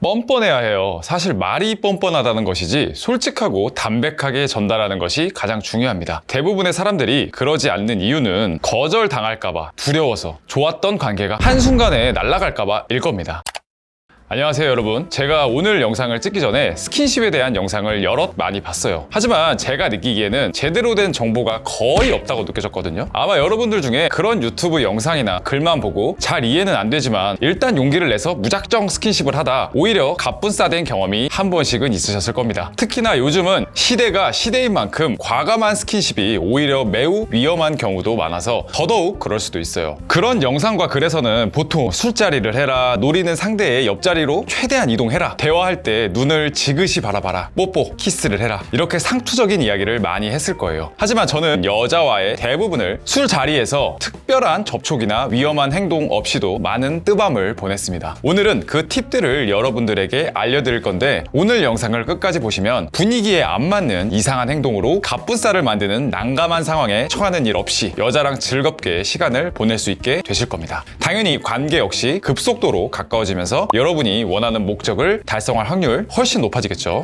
뻔뻔해야 해요. 사실 말이 뻔뻔하다는 것이지 솔직하고 담백하게 전달하는 것이 가장 중요합니다. 대부분의 사람들이 그러지 않는 이유는 거절당할까봐, 두려워서, 좋았던 관계가 한순간에 날아갈까봐 일 겁니다. 안녕하세요 여러분, 제가 오늘 영상을 찍기 전에 스킨십에 대한 영상을 여럿 많이 봤어요. 하지만 제가 느끼기에는 제대로 된 정보가 거의 없다고 느껴졌거든요. 아마 여러분들 중에 그런 유튜브 영상이나 글만 보고 잘 이해는 안 되지만 일단 용기를 내서 무작정 스킨십을 하다 오히려 갑분싸된 경험이 한 번씩은 있으셨을 겁니다. 특히나 요즘은 시대가 시대인 만큼 과감한 스킨십이 오히려 매우 위험한 경우도 많아서 더더욱 그럴 수도 있어요. 그런 영상과 글에서는 보통 술자리를 해라, 노리는 상대의 옆자리로 최대한 이동해라, 대화할 때 눈을 지그시 바라봐라, 뽀뽀, 키스를 해라, 이렇게 상투적인 이야기를 많이 했을 거예요. 하지만 저는 여자와의 대부분을 술자리에서 특별한 접촉이나 위험한 행동 없이도 많은 뜨밤을 보냈습니다. 오늘은 그 팁들을 여러분들에게 알려드릴 건데, 오늘 영상을 끝까지 보시면 분위기에 안 맞는 이상한 행동으로 갑분싸를 만드는 난감한 상황에 처하는 일 없이 여자랑 즐겁게 시간을 보낼 수 있게 되실 겁니다. 당연히 관계 역시 급속도로 가까워지면서 여러분이 원하는 목적을 달성할 확률 훨씬 높아지겠죠.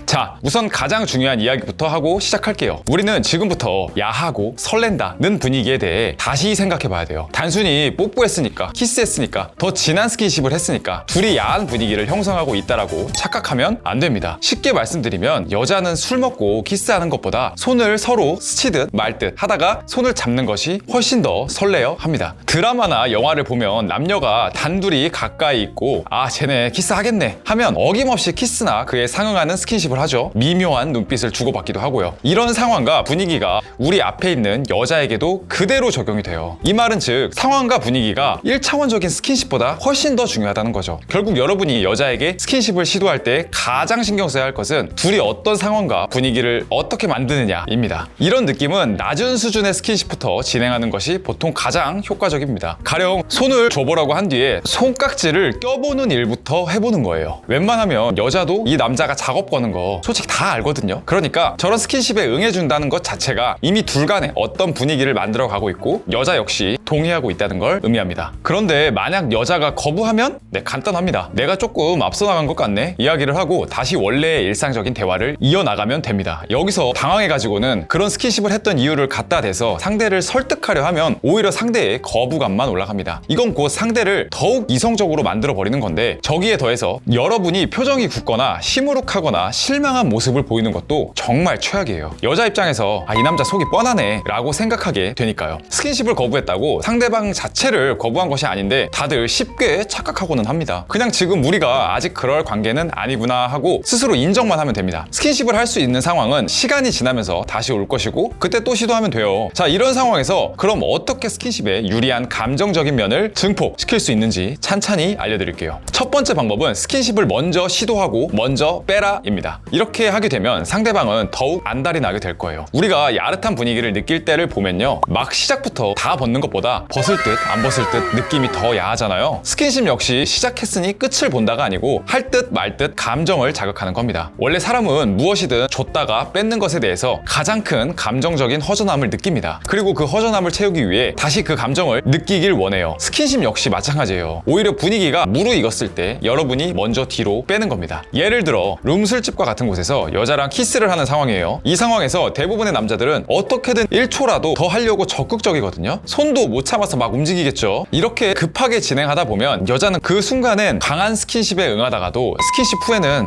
자, 우선 가장 중요한 이야기부터 하고 시작할게요. 우리는 지금부터 야하고 설렌다는 분위기에 대해 다시 생각해 봐야 돼요. 단순히 뽀뽀했으니까, 키스했으니까, 더 진한 스킨십을 했으니까 둘이 야한 분위기를 형성하고 있다라고 착각하면 안 됩니다. 쉽게 말씀드리면 여자는 술 먹고 키스하는 것보다 손을 서로 스치듯 말듯 하다가 손을 잡는 것이 훨씬 더 설레어 합니다. 드라마나 영화를 보면 남녀가 단둘이 가까이 있고 아 쟤네 키스하겠네 하면 어김없이 키스나 그에 상응하는 스킨십을 하죠. 미묘한 눈빛을 주고받기도 하고요. 이런 상황과 분위기가 우리 앞에 있는 여자에게도 그대로 적용이 돼요. 이 말은 즉 상황과 분위기가 1차원적인 스킨십보다 훨씬 더 중요하다는 거죠. 결국 여러분이 여자에게 스킨십을 시도할 때 가장 신경 써야 할 것은 둘이 어떤 상황과 분위기를 어떻게 만드느냐입니다. 이런 느낌은 낮은 수준의 스킨십부터 진행하는 것이 보통 가장 효과적입니다. 가령 손을 줘보라고 한 뒤에 손깍지를 껴보는 일부터 해보는 거예요. 웬만하면 여자도 이 남자가 작업 거는 거 솔직히 다 알거든요. 그러니까 저런 스킨십에 응해준다는 것 자체가 이미 둘 간에 어떤 분위기를 만들어 가고 있고 여자 역시 동의하고 있다는 걸 의미합니다. 그런데 만약 여자가 거부하면 간단합니다. 내가 조금 앞서 나간 것 같네 이야기를 하고 다시 원래의 일상적인 대화를 이어나가면 됩니다. 여기서 당황해가지고는 그런 스킨십을 했던 이유를 갖다 대서 상대를 설득하려 하면 오히려 상대의 거부감만 올라갑니다. 이건 곧 상대를 더욱 이성적으로 만들어버리는 건데, 저기에 더해서 여러분이 표정이 굳거나 시무룩하거나 실망한 모습을 보이는 것도 정말 최악이에요. 여자 입장에서 이 남자 속이 뻔하네 라고 생각하게 되니까요. 스킨십을 거부했다고 상대방 자체를 거부한 것이 아닌데 다들 쉽게 착각하고는 합니다. 그냥 지금 우리가 아직 그럴 관계는 아니구나 하고 스스로 인정만 하면 됩니다. 스킨십을 할 수 있는 상황은 시간이 지나면서 다시 올 것이고 그때 또 시도하면 돼요. 자, 이런 상황에서 그럼 어떻게 스킨십에 유리한 감정적인 면을 증폭시킬 수 있는지 찬찬히 알려드릴게요. 첫 번째 방법은 스킨십을 먼저 시도하고 먼저 빼라 입니다. 이렇게 하게 되면 상대방은 더욱 안달이 나게 될 거예요. 우리가 야릇한 분위기를 느낄 때를 보면요, 막 시작부터 다 벗는 것보다 벗을 듯 안 벗을 듯 느낌이 더 야하잖아요. 스킨십 역시 시작했으니 끝을 본다가 아니고 할 듯 말 듯 감정을 자극하는 겁니다. 원래 사람은 무엇이든 줬다가 뺏는 것에 대해서 가장 큰 감정적인 허전함을 느낍니다. 그리고 그 허전함을 채우기 위해 다시 그 감정을 느끼길 원해요. 스킨십 역시 마찬가지예요. 오히려 분위기가 무르익었을 때 여러분이 먼저 뒤로 빼는 겁니다. 예를 들어 룸술집과 같은 곳에서 여자랑 키스를 하는 상황이에요. 이 상황에서 대부분의 남자들은 어떻게든 1초라도 더 하려고 적극적이거든요. 손도 못 참아서 막 움직이겠죠. 이렇게 급하게 진행하다 보면 여자는 그 순간엔 강한 스킨십에 응하다가도 스킨십 후에는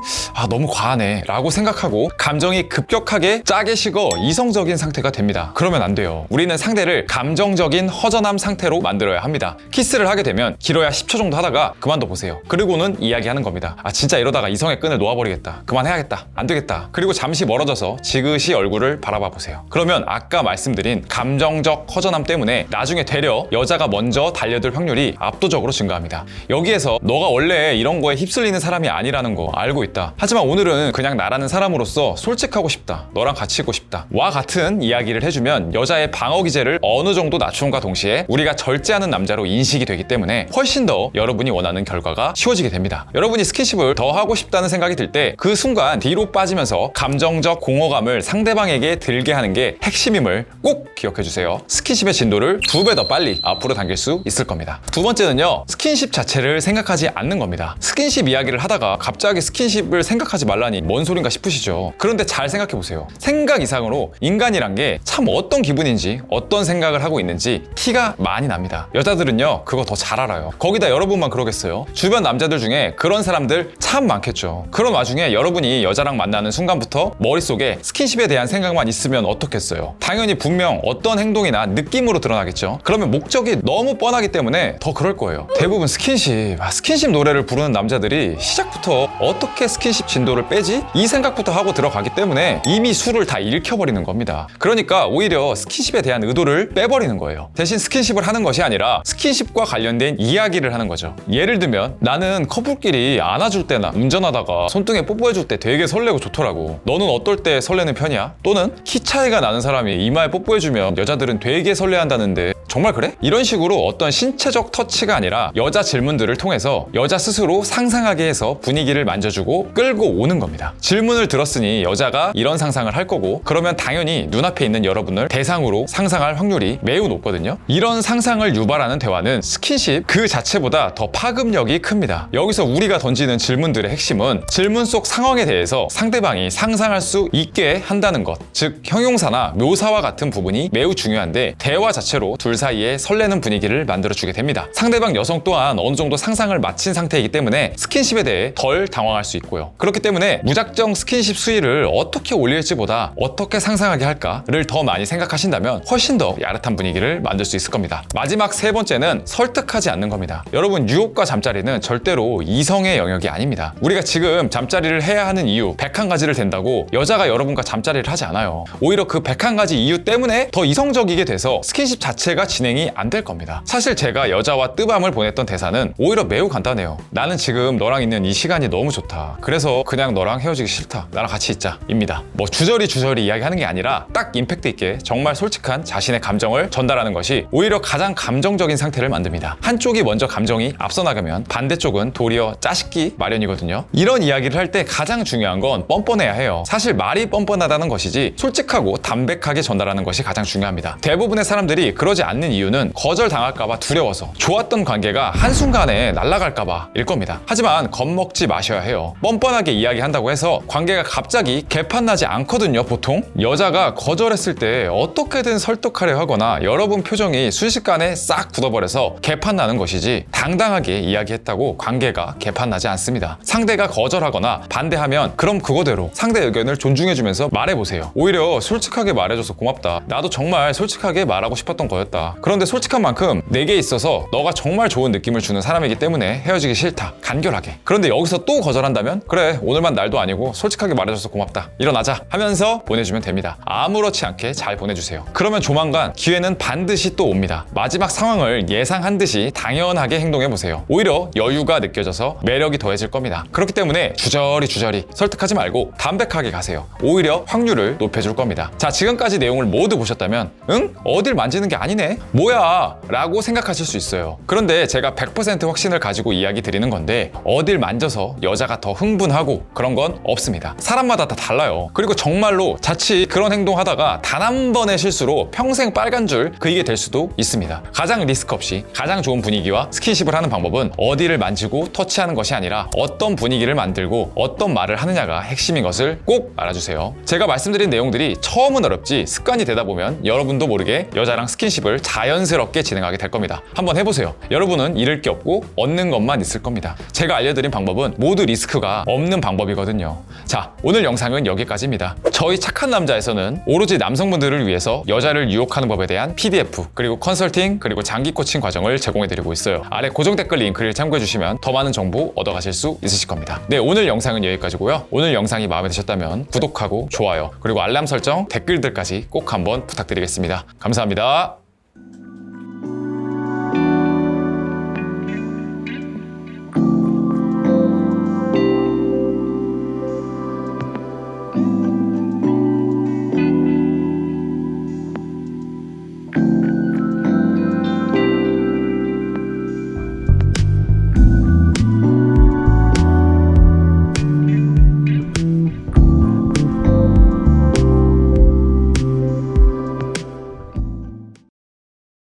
너무 과하네 라고 생각하고 감정이 급격하게 짜게 식어 이성적인 상태가 됩니다. 그러면 안 돼요. 우리는 상대를 감정적인 허전함 상태로 만들어야 합니다. 키스를 하게 되면 길어야 10초 정도 하다가 그만둬 보세요. 그리고는 이야기하는 겁니다. 진짜 이러다가 이성의 끈을 놓아버리겠다, 그만해야겠다, 안 되겠다. 그리고 잠시 멀어져서 지그시 얼굴을 바라봐 보세요. 그러면 아까 말씀드린 감정적 허전함 때문에 나중에 되려 여자가 먼저 달려들 확률이 압도적으로 증가합니다. 여기에서 너가 원래 이런 거에 휩쓸리는 사람이 아니라는 거 알고 있다. 하지만 오늘은 그냥 나라는 사람으로서 솔직하고 싶다, 너랑 같이 있고 싶다 와 같은 이야기를 해주면 여자의 방어 기제를 어느 정도 낮춤과 동시에 우리가 절제하는 남자로 인식이 되기 때문에 훨씬 더 여러분이 원하는 결과가 쉬워지게 됩니다. 여러분이 스킨십을 더 하고 싶다는 생각이 들 때 그 순간 뒤로 빠지면서 감정적 공허감을 상대방에게 들게 하는 게 핵심임을 꼭 기억해주세요. 스킨십의 진도를 2배 더 빨리 앞으로 당길 수 있을 겁니다. 두 번째는요, 스킨십 자체를 생각하지 않는 겁니다. 스킨십 이야기를 하다가 갑자기 스킨십을 생각하지 말라니 뭔 소린가 싶으시죠? 그런데 잘 생각해보세요. 생각 이상으로 인간이란 게 참 어떤 기분인지 어떤 생각을 하고 있는지 티가 많이 납니다. 여자들은요 그거 더 잘 알아요. 거기다 여러분만 그러겠어요? 주변 남자들 중에 그런 사람들 참 많겠죠. 그런 와중에 여러분이 여자랑 만나는 순간부터 머릿속에 스킨십에 대한 생각만 있으면 어떻겠어요? 당연히 분명 어떤 행동이나 느낌으로 드러나겠죠. 그러면 목적이 너무 뻔하기 때문에 더 그럴 거예요. 대부분 스킨십 노래를 부르는 남자들이 시작부터 어떻게 스킨십 진도를 빼지? 이 생각부터 하고 들어가기 때문에 이미 술을 다 잃혀버리는 겁니다. 그러니까 오히려 스킨십에 대한 의도를 빼버리는 거예요. 대신 스킨십을 하는 것이 아니라 스킨십과 관련된 이야기를 하는 거죠. 예를 들면 나는 커플끼리 안아줄 때나 운전하다가 손등에 뽀뽀해줄 때 되게 설레고 좋더라고. 너는 어떨 때 설레는 편이야? 또는 키 차이가 나는 사람이 이마에 뽀뽀해주면 여자들은 되게 설레한다는데 정말 그래? 이런 식으로 어떤 신체적 터치가 아니라 여자 질문들을 통해서 여자 스스로 상상하게 해서 분위기를 만져주고 끌고 오는 겁니다. 질문을 들었으니 여자가 이런 상상을 할 거고, 그러면 당연히 눈앞에 있는 여러분을 대상으로 상상할 확률이 매우 높거든요. 이런 상상을 유발하는 대화는 스킨십 그 자체보다 더 파급력이 큽니다. 여기서 우리가 던지는 질문들의 핵심은 질문 속 상황에 대해서 상대방이 상상할 수 있게 한다는 것, 즉 형용사나 묘사와 같은 부분이 매우 중요한데, 대화 자체로 둘 사이에 설레는 분위기를 만들어주게 됩니다. 상대방 여성 또한 어느 정도 상상을 마친 상태이기 때문에 스킨십에 대해 덜 당황할 수 있고요. 그렇기 때문에 무작정 스킨십 수위를 어떻게 올릴지보다 어떻게 상상하게 할까를 더 많이 생각하신다면 훨씬 더 야릇한 분위기를 만들 수 있을 겁니다. 마지막 세 번째는 설득하지 않는 겁니다. 여러분, 유혹과 잠자리는 절대로 이성의 영역이 아닙니다. 우리가 지금 잠자리를 해야 하는 이유 101가지를 댄다고 여자가 여러분과 잠자리를 하지 않아요. 오히려 그 101가지 이유 때문에 더 이성적이게 돼서 스킨십 자체가 진행이 안 될 겁니다. 사실 제가 여자와 뜨밤을 보냈던 대사는 오히려 매우 간단해요. 나는 지금 너랑 있는 이 시간이 너무 좋다. 그래서 그냥 너랑 헤어지기 싫다. 나랑 같이 있자. 입니다. 뭐 주저리 이야기하는 게 아니라 딱 임팩트 있게 정말 솔직한 자신의 감정을 전달하는 것이 오히려 가장 감정적인 상태를 만듭니다. 한쪽이 먼저 감정이 앞서 나가면 반대쪽은 도리어 짜식기 마련이거든요. 이런 이야기를 할 때 가장 중요한 건 뻔뻔해야 해요. 사실 말이 뻔뻔하다는 것이지 솔직하고 담백하게 전달하는 것이 가장 중요합니다. 대부분의 사람들이 그러지 않는 이유는 거절당할까봐 두려워서, 좋았던 관계가 한순간에 날아갈까봐 일 겁니다. 하지만 겁먹지 마셔야 해요. 뻔뻔하게 이야기한다고 해서 관계가 갑자기 개판나지 않거든요. 보통 여자가 거절했을 때 어떻게든 설득하려 하거나 여러분 표정이 순식간에 싹 굳어버려서 개판나는 것이지, 당당하게 이야기했다고 관계가 개판나지 않습니다. 상대가 거절하거나 반대하면 그럼 그거대로 상대 의견을 존중해주면서 말해보세요. 오히려 솔직하게 말해줘서 고맙다. 나도 정말 솔직하게 말하고 싶었던 거였다. 그런데 솔직한 만큼 내게 있어서 너가 정말 좋은 느낌을 주는 사람이기 때문에 헤어지기 싫다. 간결하게. 그런데 여기서 또 거절한다면 그래, 오늘만 날도 아니고 솔직하게 말해줘서 고맙다. 일어나자 하면서 보내주면 됩니다. 아무렇지 않게 잘 보내주세요. 그러면 조만간 기회는 반드시 또 옵니다. 마지막 상황을 예상한 듯이 당연하게 행동해보세요. 오히려 여유가 느껴져서 매력이 더해질 겁니다. 그렇기 때문에 주저리 설득하지 말고 담백하게 가세요. 오히려 확률을 높여줄 겁니다. 자, 지금까지 내용을 모두 보셨다면 응? 어딜 만지는 게 아니네? 뭐야? 라고 생각하실 수 있어요. 그런데 제가 100% 확신을 가지고 이야기 드리는 건데, 어딜 만져서 여자가 더 흥분하고 그런 건 없습니다. 사람마다 다 달라요. 그리고 정말로 자칫 그런 행동하다가 단 한 번의 실수로 평생 빨간 줄 그이게 될 수도 있습니다. 가장 리스크 없이 가장 좋은 분위기와 스킨십을 하는 방법은 어디를 만지고 터치하는 것이 아니라 어떤 분위기를 만들고 어떤 말을 하느냐가 핵심인 것을 꼭 알아주세요. 제가 말씀드린 내용들이 처음은 어렵지 습관이 되다 보면 여러분도 모르게 여자랑 스킨십을 자연스럽게 진행하게 될 겁니다. 한번 해보세요. 여러분은 잃을 게 없고 얻는 것만 있을 겁니다. 제가 알려드린 방법은 모두 리스크가 없는 방법이거든요. 자, 오늘 영상은 여기까지입니다. 저희 착한 남자에서는 오로지 남성분들을 위해서 여자를 유혹하는 법에 대한 PDF, 그리고 컨설팅, 그리고 장기 코칭 과정을 제공해드리고 있어요. 아래 고정 댓글 링크를 참고해주시면 더 많은 정보 얻어가실 수 있으실 겁니다. 네, 오늘 영상은 여기까지고요. 오늘 영상이 마음에 드셨다면 구독하고 좋아요, 그리고 알람 설정, 댓글들까지 꼭 한번 부탁드리겠습니다. 감사합니다.